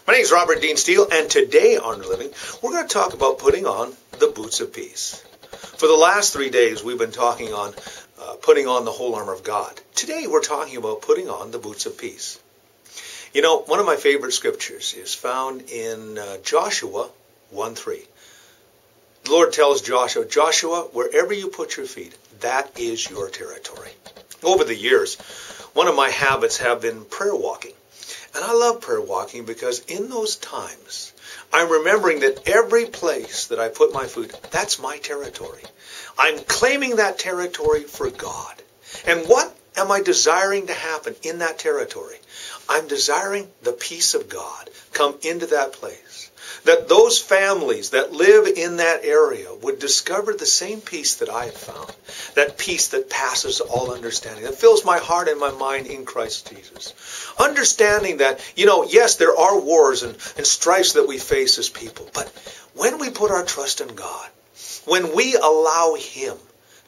My name is Robert Dean Steele, and today on Living, we're going to talk about putting on the boots of peace. For the last 3 days, we've been talking on putting on the whole armor of God. Today, we're talking about putting on the boots of peace. You know, one of my favorite scriptures is found in Joshua 1:3. The Lord tells Joshua, Joshua, wherever you put your feet, that is your territory. Over the years, one of my habits have been prayer walking. And I love prayer walking because in those times, I'm remembering that every place that I put my foot, that's my territory. I'm claiming that territory for God. And what am I desiring to happen in that territory? I'm desiring the peace of God come into that place. That those families that live in that area would discover the same peace that I have found. That peace that passes all understanding. That fills my heart and my mind in Christ Jesus. Understanding that, yes, there are wars and strifes that we face as people. But when we put our trust in God, when we allow Him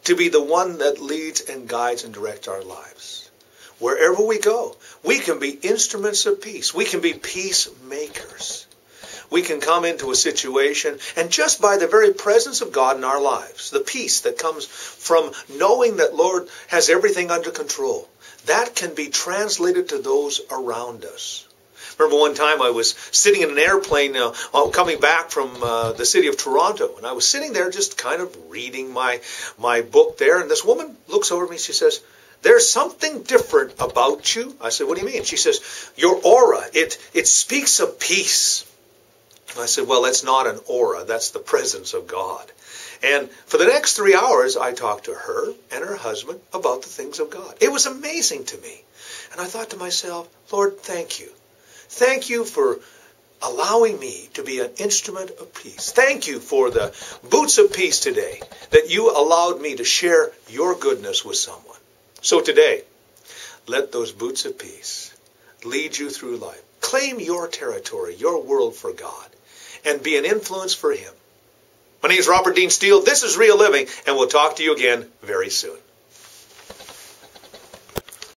to be the one that leads and guides and directs our lives, wherever we go, we can be instruments of peace. We can be peacemakers. We can come into a situation, and just by the very presence of God in our lives, the peace that comes from knowing that Lord has everything under control, that can be translated to those around us. Remember one time I was sitting in an airplane coming back from the city of Toronto, and I was sitting there just kind of reading my book there, and this woman looks over at me, she says, "There's something different about you." I said, "What do you mean?" She says, "Your aura, it speaks of peace." I said, "Well, that's not an aura. That's the presence of God." And for the next 3 hours, I talked to her and her husband about the things of God. It was amazing to me. And I thought to myself, Lord, thank you. Thank you for allowing me to be an instrument of peace. Thank you for the boots of peace today, that you allowed me to share your goodness with someone. So today, let those boots of peace lead you through life. Claim your territory, your world for God, and be an influence for Him. My name is Robert Dean Steele. This is Real Living, and we'll talk to you again very soon.